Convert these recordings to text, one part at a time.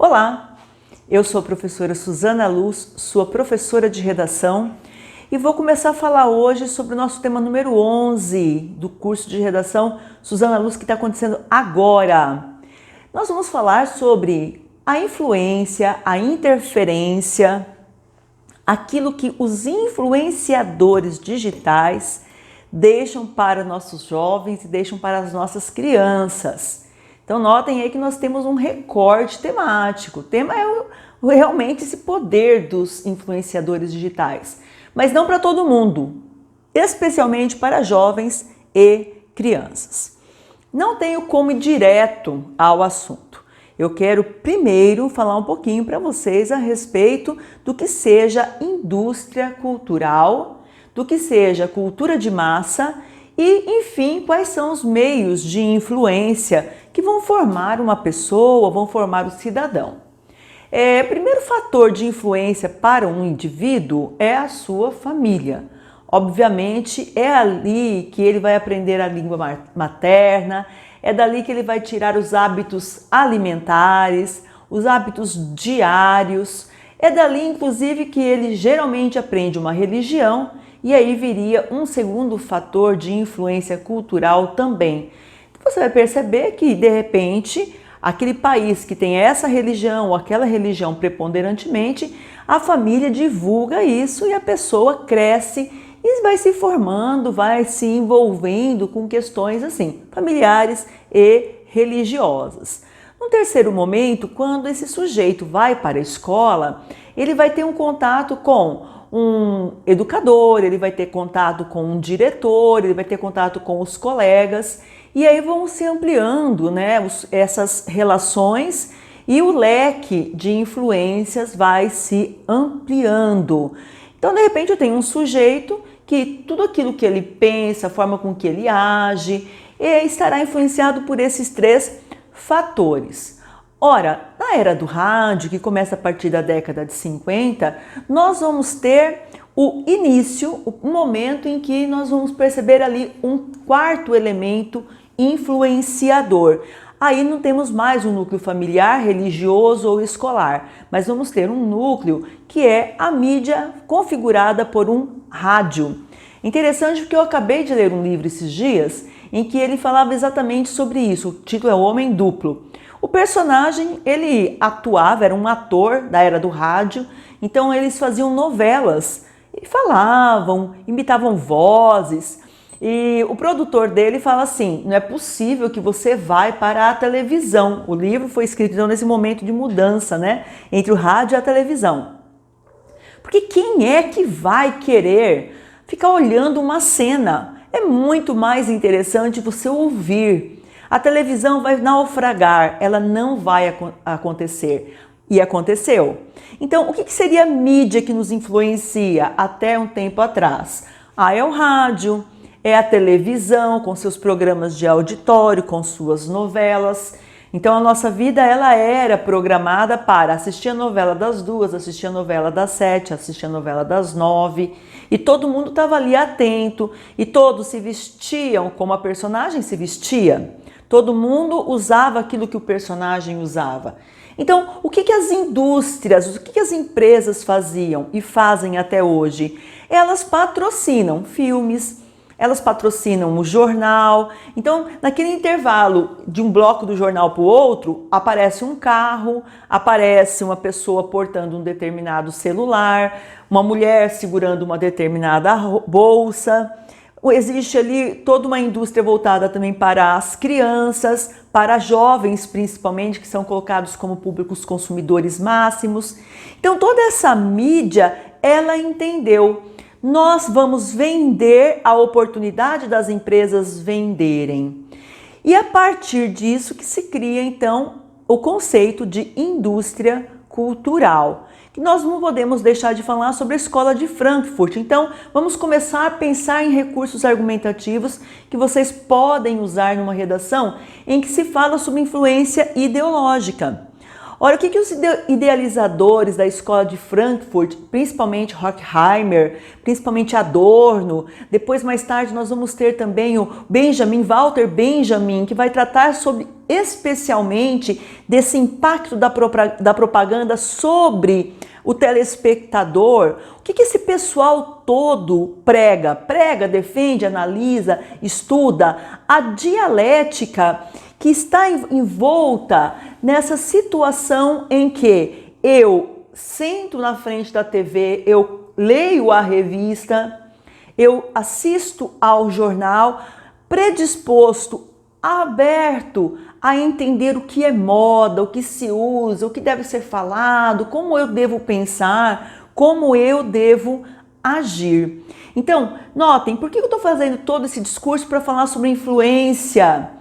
Olá, eu sou a professora Suzana Luz, sua professora de redação, e vou começar a falar hoje sobre o nosso tema número 11 do curso de redação Suzana Luz, que está acontecendo agora. Nós vamos falar sobre a influência, a interferência, aquilo que os influenciadores digitais deixam para nossos jovens e deixam para as nossas crianças. Então notem aí que nós temos um recorte temático. O tema é realmente esse poder dos influenciadores digitais, mas não para todo mundo, especialmente para jovens e crianças. Não tenho como ir direto ao assunto. Eu quero primeiro falar um pouquinho para vocês a respeito do que seja indústria cultural, do que seja cultura de massa e, enfim, quais são os meios de influência que vão formar uma pessoa, vão formar o cidadão. O primeiro fator de influência para um indivíduo é a sua família. Obviamente, é ali que ele vai aprender a língua materna, é dali que ele vai tirar os hábitos alimentares, os hábitos diários, é dali, inclusive, que ele geralmente aprende uma religião, e aí viria um segundo fator de influência cultural também. Você vai perceber que, de repente, aquele país que tem essa religião ou aquela religião preponderantemente, a família divulga isso e a pessoa cresce e vai se formando, vai se envolvendo com questões assim, familiares e religiosas. No terceiro momento, quando esse sujeito vai para a escola, ele vai ter um contato com um educador, ele vai ter contato com um diretor, ele vai ter contato com os colegas, e aí vão se ampliando, essas relações e o leque de influências vai se ampliando. Então, de repente, eu tenho um sujeito que tudo aquilo que ele pensa, a forma com que ele age, estará influenciado por esses três fatores. Ora, na era do rádio, que começa a partir da década de 50, nós vamos ter o início, o momento em que nós vamos perceber ali um quarto elemento influenciador. Aí não temos mais um núcleo familiar, religioso ou escolar, mas vamos ter um núcleo que é a mídia configurada por um rádio. Interessante porque eu acabei de ler um livro esses dias em que ele falava exatamente sobre isso. O título é O Homem Duplo. O personagem, ele atuava, era um ator da era do rádio, então eles faziam novelas e falavam, imitavam vozes. E o produtor dele fala assim, não é possível que você vai para a televisão. O livro foi escrito então, nesse momento de mudança, entre o rádio e a televisão. Porque quem é que vai querer ficar olhando uma cena? É muito mais interessante você ouvir. A televisão vai naufragar, ela não vai acontecer. E aconteceu. Então, o que seria a mídia que nos influencia até um tempo atrás? É o rádio, é a televisão com seus programas de auditório, com suas novelas. Então, a nossa vida ela era programada para assistir a novela das 2, assistir a novela das 7, assistir a novela das 9. E todo mundo estava ali atento e todos se vestiam como a personagem se vestia. Todo mundo usava aquilo que o personagem usava. Então, o que as indústrias, o que as empresas faziam e fazem até hoje? Elas patrocinam filmes, elas patrocinam o jornal. Então, naquele intervalo de um bloco do jornal para o outro, aparece um carro, aparece uma pessoa portando um determinado celular, uma mulher segurando uma determinada bolsa. Existe ali toda uma indústria voltada também para as crianças, para jovens principalmente, que são colocados como públicos consumidores máximos. Então toda essa mídia, ela entendeu, nós vamos vender a oportunidade das empresas venderem. E a partir disso que se cria então o conceito de indústria cultural. Que nós não podemos deixar de falar sobre a Escola de Frankfurt. Então, vamos começar a pensar em recursos argumentativos que vocês podem usar numa redação em que se fala sobre influência ideológica. Olha, o que os idealizadores da escola de Frankfurt, principalmente Horkheimer, principalmente Adorno, depois mais tarde nós vamos ter também o Walter Benjamin, que vai tratar sobre especialmente desse impacto da propaganda sobre o telespectador. O que esse pessoal todo prega, defende, analisa, estuda? A dialética que está envolta nessa situação em que eu sento na frente da TV, eu leio a revista, eu assisto ao jornal, predisposto, aberto a entender o que é moda, o que se usa, o que deve ser falado, como eu devo pensar, como eu devo agir. Então, notem, por que eu estou fazendo todo esse discurso para falar sobre influência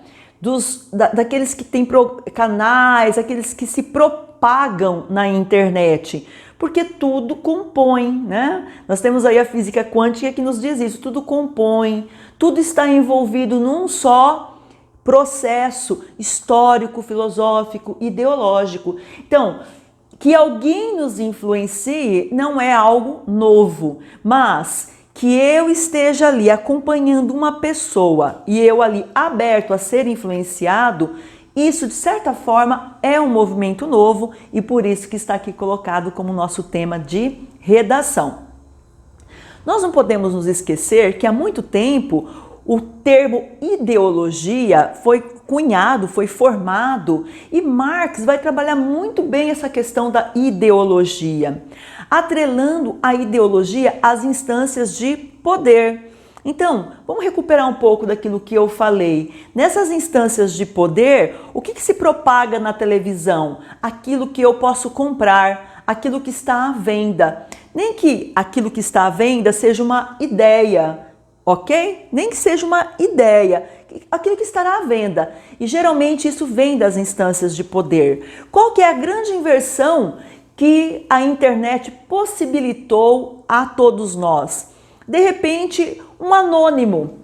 daqueles que têm canais, aqueles que se propagam na internet? Porque tudo compõe, né? Nós temos aí a física quântica que nos diz isso, tudo compõe, tudo está envolvido num só processo histórico, filosófico, ideológico. Então, que alguém nos influencie não é algo novo, mas que eu esteja ali acompanhando uma pessoa e eu ali aberto a ser influenciado, isso de certa forma é um movimento novo e por isso que está aqui colocado como nosso tema de redação. Nós não podemos nos esquecer que há muito tempo o termo ideologia foi cunhado, foi formado, e Marx vai trabalhar muito bem essa questão da ideologia, atrelando a ideologia às instâncias de poder. Então, vamos recuperar um pouco daquilo que eu falei. Nessas instâncias de poder, o que se propaga na televisão? Aquilo que eu posso comprar, aquilo que está à venda. Nem que aquilo que está à venda seja uma ideia, ok? Nem que seja uma ideia, aquilo que estará à venda. E geralmente isso vem das instâncias de poder. Qual que é a grande inversão que a internet possibilitou a todos nós? De repente, um anônimo.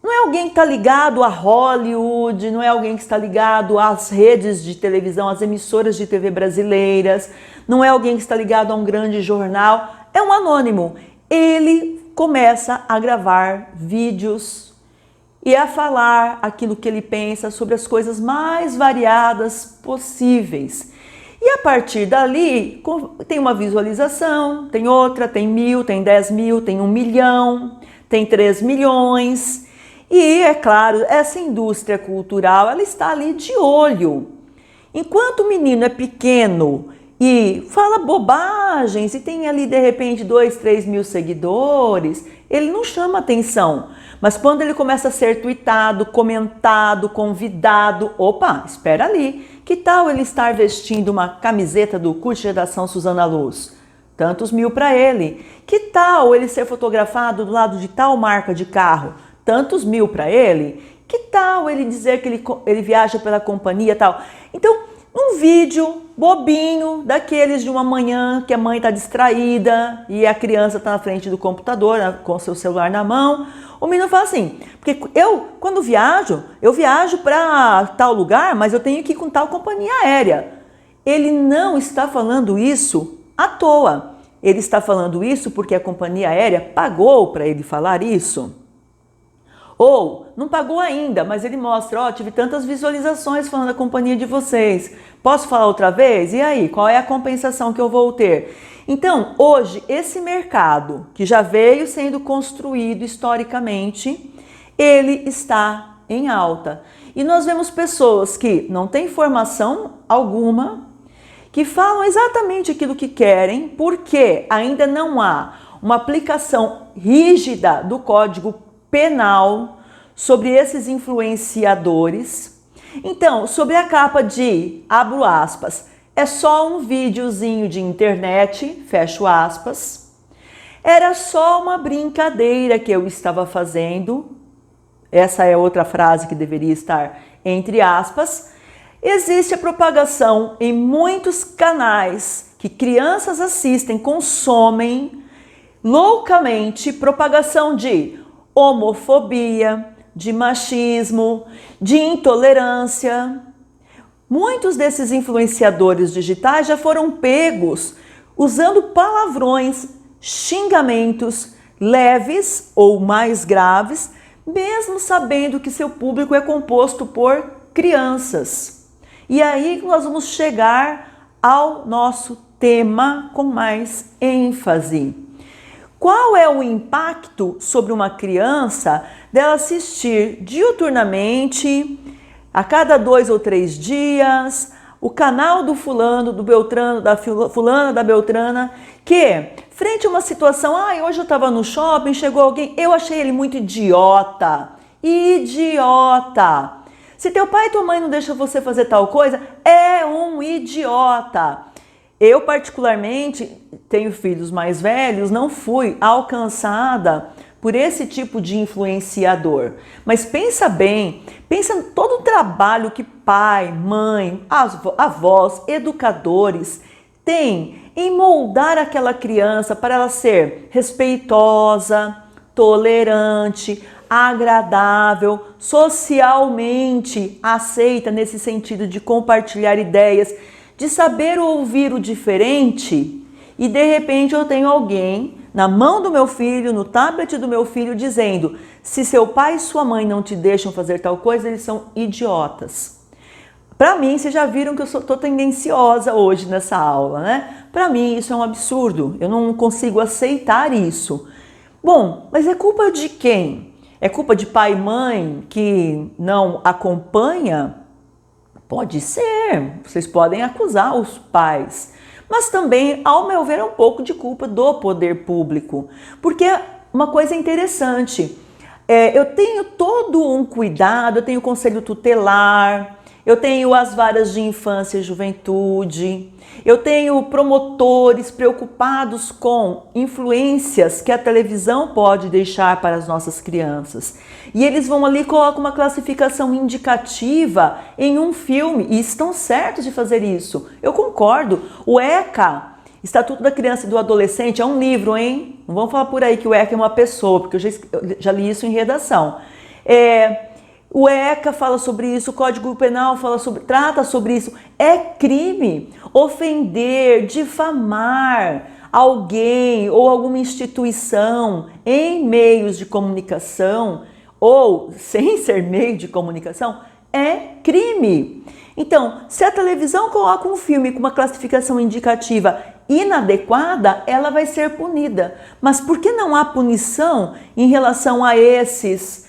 Não é alguém que está ligado a Hollywood, não é alguém que está ligado às redes de televisão, às emissoras de TV brasileiras, não é alguém que está ligado a um grande jornal, é um anônimo. Ele começa a gravar vídeos e a falar aquilo que ele pensa sobre as coisas mais variadas possíveis. E a partir dali, tem uma visualização, tem outra, tem 1.000, tem 10.000, tem 1 milhão, tem 3 milhões. E, é claro, essa indústria cultural, ela está ali de olho. Enquanto o menino é pequeno e fala bobagens e tem ali de repente 2, 3 mil seguidores, ele não chama atenção. Mas quando ele começa a ser tweetado, comentado, convidado, opa, espera ali, que tal ele estar vestindo uma camiseta do curso de redação Suzana Luz? Tantos mil para ele. Que tal ele ser fotografado do lado de tal marca de carro? Tantos mil para ele. Que tal ele dizer que ele viaja pela companhia tal? Então, um vídeo bobinho, daqueles de uma manhã que a mãe está distraída e a criança está na frente do computador, com o seu celular na mão, o menino fala assim, porque quando viajo, eu viajo para tal lugar, mas eu tenho que ir com tal companhia aérea. Ele não está falando isso à toa. Ele está falando isso porque a companhia aérea pagou para ele falar isso. Ou, não pagou ainda, mas ele mostra, ó, tive tantas visualizações falando da companhia de vocês. Posso falar outra vez? E aí, qual é a compensação que eu vou ter? Então, hoje, esse mercado, que já veio sendo construído historicamente, ele está em alta. E nós vemos pessoas que não têm formação alguma, que falam exatamente aquilo que querem, porque ainda não há uma aplicação rígida do Código Penal sobre esses influenciadores. Então, sobre a capa de, abro aspas, é só um videozinho de internet, fecho aspas, era só uma brincadeira que eu estava fazendo, essa é outra frase que deveria estar entre aspas, existe a propagação em muitos canais que crianças assistem, consomem loucamente, propagação de homofobia, de machismo, de intolerância. Muitos desses influenciadores digitais já foram pegos usando palavrões, xingamentos leves ou mais graves, mesmo sabendo que seu público é composto por crianças. E aí nós vamos chegar ao nosso tema com mais ênfase. Qual é o impacto sobre uma criança dela assistir diuturnamente, a cada 2 ou 3 dias, o canal do fulano, do Beltrano, da fulana, da Beltrana, que frente a uma situação, hoje eu estava no shopping, chegou alguém, eu achei ele muito idiota. Idiota! Se teu pai e tua mãe não deixam você fazer tal coisa, é um idiota. Eu, particularmente, tenho filhos mais velhos, não fui alcançada por esse tipo de influenciador. Mas pensa bem, pensa todo o trabalho que pai, mãe, avós, educadores têm em moldar aquela criança para ela ser respeitosa, tolerante, agradável, socialmente aceita nesse sentido de compartilhar ideias, de saber ouvir o diferente. E de repente eu tenho alguém na mão do meu filho, no tablet do meu filho, dizendo: se seu pai e sua mãe não te deixam fazer tal coisa, eles são idiotas. Para mim, vocês já viram que eu estou tendenciosa hoje nessa aula, né? Para mim isso é um absurdo, eu não consigo aceitar isso. Bom, mas é culpa de quem? É culpa de pai e mãe que não acompanha? Pode ser, vocês podem acusar os pais. Mas também, ao meu ver, é um pouco de culpa do poder público. Porque uma coisa interessante, eu tenho todo um cuidado, eu tenho o conselho tutelar, eu tenho as varas de infância e juventude, eu tenho promotores preocupados com influências que a televisão pode deixar para as nossas crianças. E eles vão ali e colocam uma classificação indicativa em um filme, e estão certos de fazer isso. Eu concordo. O ECA, Estatuto da Criança e do Adolescente, é um livro, hein? Não vamos falar por aí que o ECA é uma pessoa, porque eu já li isso em redação. O ECA fala sobre isso, o Código Penal trata sobre isso. É crime ofender, difamar alguém ou alguma instituição em meios de comunicação ou sem ser meio de comunicação, é crime. Então, se a televisão coloca um filme com uma classificação indicativa inadequada, ela vai ser punida. Mas por que não há punição em relação a esses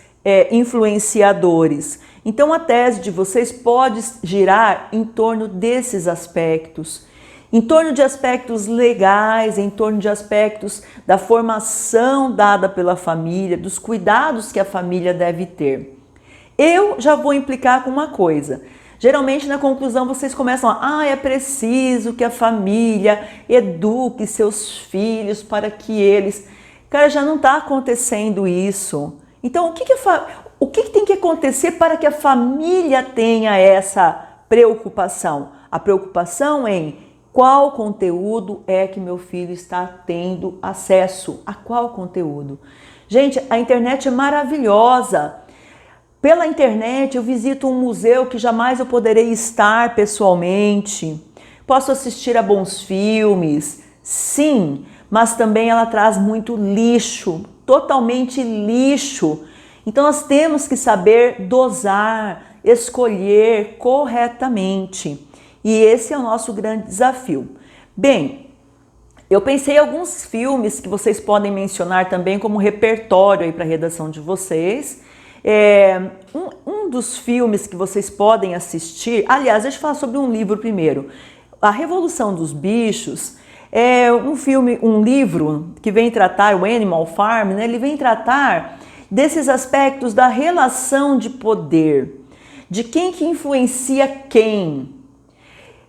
influenciadores? Então a tese de vocês pode girar em torno desses aspectos, em torno de aspectos legais, em torno de aspectos da formação dada pela família, dos cuidados que a família deve ter. Eu já vou implicar com uma coisa. Geralmente na conclusão vocês começam é preciso que a família eduque seus filhos para que eles... Cara, já não está acontecendo isso. Então, o que tem que acontecer para que a família tenha essa preocupação? A preocupação em qual conteúdo é que meu filho está tendo acesso? A qual conteúdo? Gente, a internet é maravilhosa. Pela internet eu visito um museu que jamais eu poderei estar pessoalmente. Posso assistir a bons filmes, sim, mas também ela traz muito lixo, totalmente lixo. Então nós temos que saber dosar, escolher corretamente. E esse é o nosso grande desafio. Bem, eu pensei em alguns filmes que vocês podem mencionar também como repertório aí para a redação de vocês. Um dos filmes que vocês podem assistir, aliás, deixa eu falar sobre um livro primeiro. A Revolução dos Bichos é um livro que vem tratar, o Animal Farm, né? Ele vem tratar desses aspectos da relação de poder, de quem que influencia quem.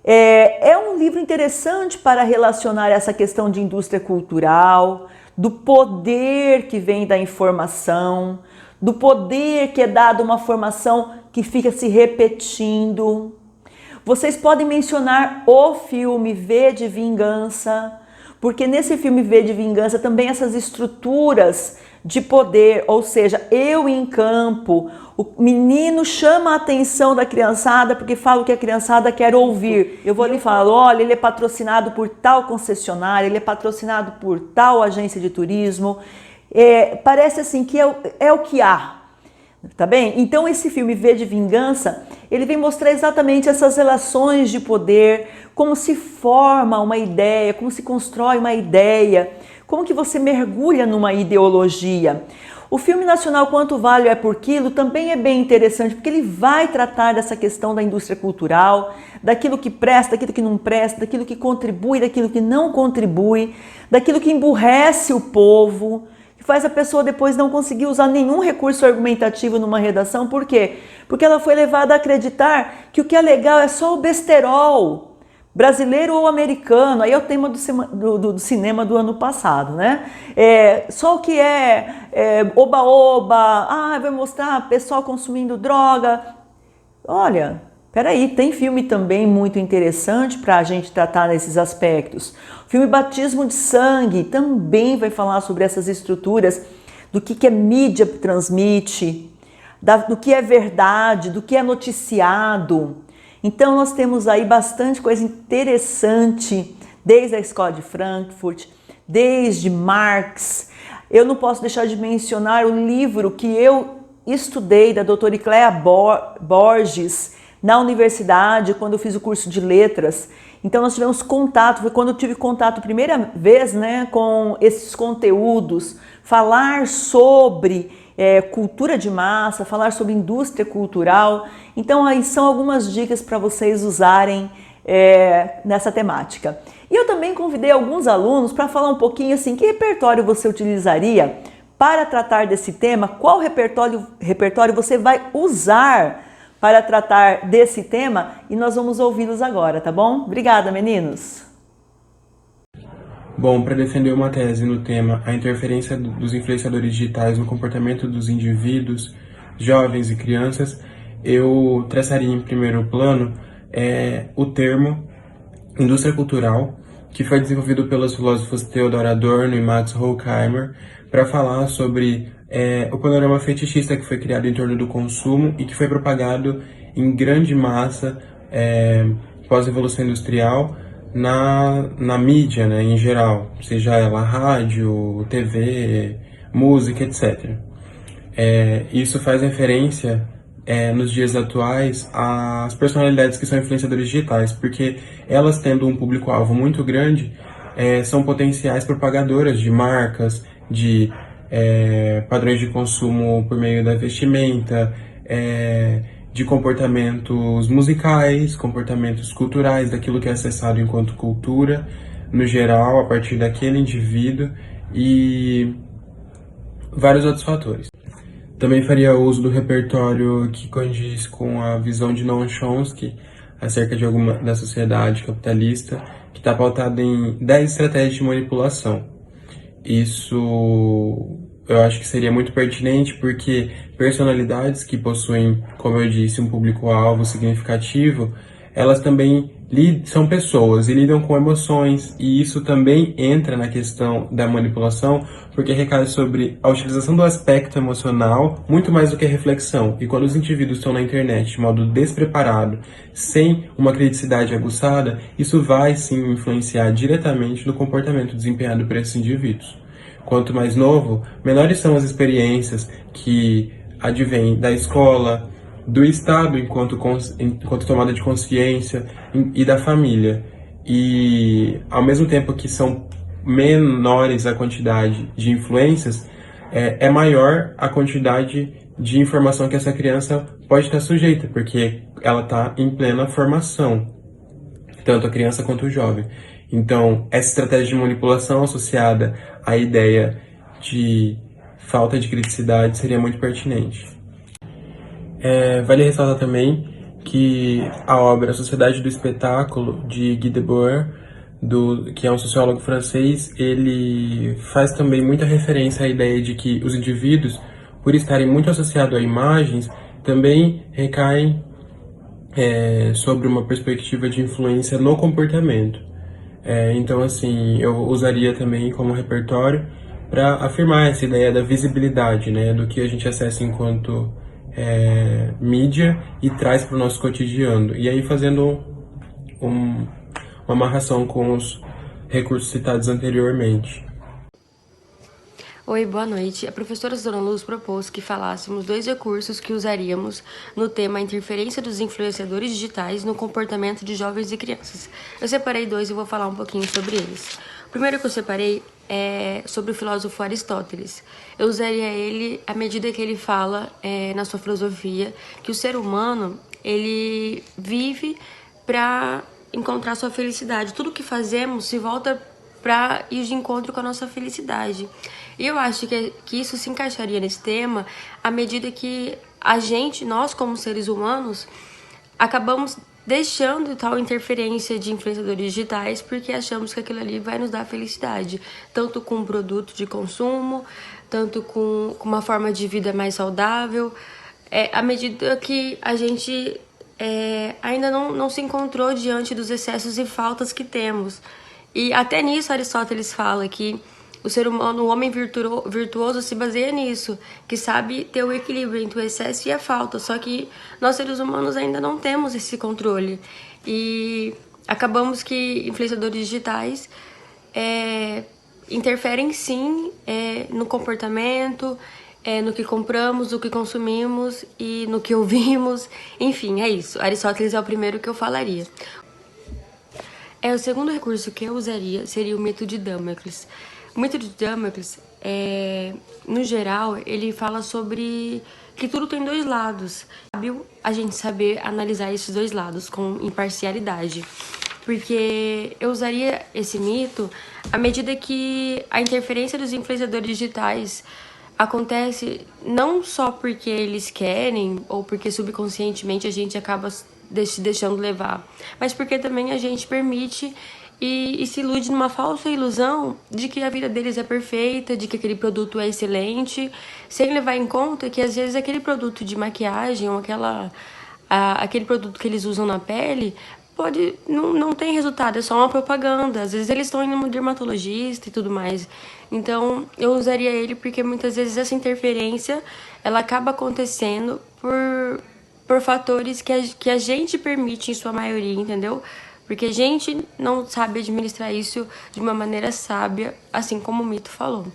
É um livro interessante para relacionar essa questão de indústria cultural, do poder que vem da informação, do poder que é dado uma formação que fica se repetindo. Vocês podem mencionar o filme V de Vingança, porque nesse filme V de Vingança também essas estruturas de poder, ou seja, eu em campo. O menino chama a atenção da criançada porque fala o que a criançada quer ouvir. Eu vou ali e falo, olha, ele é patrocinado por tal concessionária, ele é patrocinado por tal agência de turismo. Parece assim que é o que há. Tá bem? Então esse filme V de Vingança, ele vem mostrar exatamente essas relações de poder, como se forma uma ideia, como se constrói uma ideia, como que você mergulha numa ideologia. O filme nacional Quanto Vale é por Quilo também é bem interessante, porque ele vai tratar dessa questão da indústria cultural, daquilo que presta, daquilo que não presta, daquilo que contribui, daquilo que não contribui, daquilo que emburrece o povo, que faz a pessoa depois não conseguir usar nenhum recurso argumentativo numa redação. Por quê? Porque ela foi levada a acreditar que o que é legal é só o besterol, brasileiro ou americano. Aí é o tema do cinema do ano passado, né? Só o que é oba-oba, vai mostrar pessoal consumindo droga. Olha, peraí, tem filme também muito interessante para a gente tratar nesses aspectos. O filme Batismo de Sangue também vai falar sobre essas estruturas, do que a mídia transmite, do que é verdade, do que é noticiado. Então nós temos aí bastante coisa interessante, desde a Escola de Frankfurt, desde Marx. Eu não posso deixar de mencionar o livro que eu estudei da doutora Icléa Borges na universidade, quando eu fiz o curso de letras. Então nós tivemos contato, foi quando eu tive contato primeira vez, né, com esses conteúdos, falar sobre cultura de massa, falar sobre indústria cultural. Então aí são algumas dicas para vocês usarem nessa temática. E eu também convidei alguns alunos para falar um pouquinho assim, que repertório você utilizaria para tratar desse tema, qual repertório você vai usar para tratar desse tema, e nós vamos ouvi-los agora, tá bom? Obrigada, meninos! Bom, para defender uma tese no tema a interferência dos influenciadores digitais no comportamento dos indivíduos, jovens e crianças, eu traçaria em primeiro plano o termo indústria cultural, que foi desenvolvido pelos filósofos Theodor Adorno e Max Horkheimer, para falar sobre o panorama fetichista que foi criado em torno do consumo e que foi propagado em grande massa pós-revolução industrial na mídia, né, em geral, seja ela rádio, TV, música, etc. Isso faz referência nos dias atuais às personalidades que são influenciadores digitais, porque elas, tendo um público-alvo muito grande, são potenciais propagadoras de marcas, de padrões de consumo por meio da vestimenta, de comportamentos musicais, comportamentos culturais, daquilo que é acessado enquanto cultura, no geral, a partir daquele indivíduo, e vários outros fatores. Também faria uso do repertório que condiz com a visão de Noam Chomsky acerca da sociedade capitalista, que está pautada em 10 estratégias de manipulação. Isso eu acho que seria muito pertinente porque personalidades que possuem, como eu disse, um público-alvo significativo, elas também são pessoas e lidam com emoções, e isso também entra na questão da manipulação, porque recai sobre a utilização do aspecto emocional muito mais do que a reflexão. E quando os indivíduos estão na internet de modo despreparado, sem uma criticidade aguçada, isso vai sim influenciar diretamente no comportamento desempenhado por esses indivíduos. Quanto mais novo, menores são as experiências que advêm da escola, do Estado enquanto tomada de consciência e da família. E ao mesmo tempo que são menores a quantidade de influências, é maior a quantidade de informação que essa criança pode estar sujeita, porque ela está em plena formação, tanto a criança quanto o jovem. Então, essa estratégia de manipulação associada à ideia de falta de criticidade seria muito pertinente. Vale ressaltar também que a obra Sociedade do Espetáculo, de Guy Debord, que é um sociólogo francês, ele faz também muita referência à ideia de que os indivíduos, por estarem muito associados a imagens, também recaem sobre uma perspectiva de influência no comportamento. Então, assim, eu usaria também como repertório para afirmar essa ideia da visibilidade, né, do que a gente acessa enquanto mídia e traz para o nosso cotidiano. E aí fazendo uma amarração com os recursos citados anteriormente. Oi, boa noite. A professora Suzana Luz propôs que falássemos 2 recursos que usaríamos no tema interferência dos influenciadores digitais no comportamento de jovens e crianças. Eu separei 2 e vou falar um pouquinho sobre eles. O primeiro que eu separei é sobre o filósofo Aristóteles. Eu usaria ele à medida que ele fala na sua filosofia que o ser humano ele vive para encontrar sua felicidade. Tudo que fazemos se volta para ir de encontro com a nossa felicidade. E eu acho que isso se encaixaria nesse tema à medida que nós como seres humanos, acabamos deixando tal interferência de influenciadores digitais porque achamos que aquilo ali vai nos dar felicidade, tanto com um produto de consumo, tanto com uma forma de vida mais saudável, à medida que a gente ainda não se encontrou diante dos excessos e faltas que temos. E até nisso Aristóteles fala que o ser humano, o homem virtuoso se baseia nisso, que sabe ter o equilíbrio entre o excesso e a falta, só que nós seres humanos ainda não temos esse controle. E acabamos que influenciadores digitais interferem sim no comportamento, no que compramos, no que consumimos e no que ouvimos. Enfim, é isso. Aristóteles é o primeiro que eu falaria. O segundo recurso que eu usaria seria o mito de Damocles. O mito de Damocles, no geral, ele fala sobre que tudo tem 2 lados. Cabe a gente saber analisar esses 2 lados com imparcialidade. Porque eu usaria esse mito à medida que a interferência dos influenciadores digitais acontece não só porque eles querem ou porque subconscientemente a gente acaba se deixando levar, mas porque também a gente permite e se ilude numa falsa ilusão de que a vida deles é perfeita, de que aquele produto é excelente, sem levar em conta que às vezes aquele produto de maquiagem ou aquele produto que eles usam na pele não tem resultado, é só uma propaganda. Às vezes eles estão indo no dermatologista e tudo mais. Então eu usaria ele porque muitas vezes essa interferência ela acaba acontecendo por fatores que a gente permite em sua maioria, entendeu? Porque a gente não sabe administrar isso de uma maneira sábia, assim como o mito falou.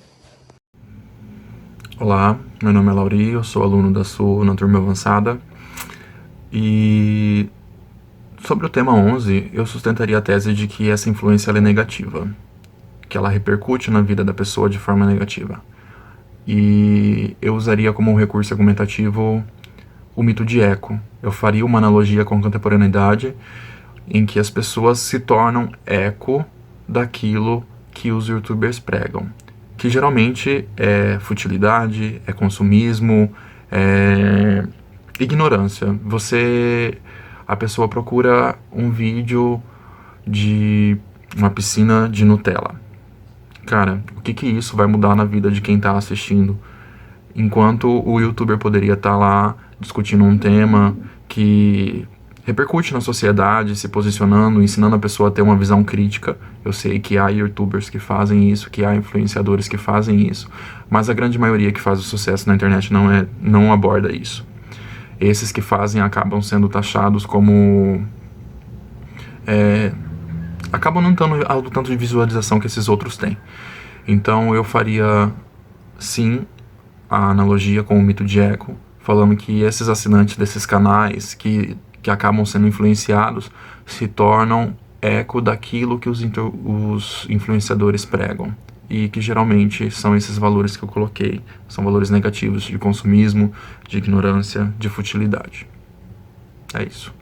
Olá, meu nome é Lauri, eu sou aluno da SU na turma avançada. E sobre o tema 11, eu sustentaria a tese de que essa influência ela é negativa, que ela repercute na vida da pessoa de forma negativa. E eu usaria como um recurso argumentativo o mito de eco. Eu faria uma analogia com a contemporaneidade, em que as pessoas se tornam eco daquilo que os youtubers pregam, que geralmente é futilidade, é consumismo, é ignorância. A pessoa procura um vídeo de uma piscina de Nutella. Cara, o que isso vai mudar na vida de quem tá assistindo? Enquanto o youtuber poderia estar lá discutindo um tema que repercute na sociedade, se posicionando, ensinando a pessoa a ter uma visão crítica. Eu sei que há youtubers que fazem isso, que há influenciadores que fazem isso, mas a grande maioria que faz o sucesso na internet não aborda isso. Esses que fazem acabam sendo taxados como... acabam não tendo o tanto de visualização que esses outros têm. Então eu faria, sim, a analogia com o mito de eco, falando que esses assinantes desses canais que acabam sendo influenciados se tornam eco daquilo que os influenciadores pregam. E que geralmente são esses valores que eu coloquei. São valores negativos de consumismo, de ignorância, de futilidade. É isso.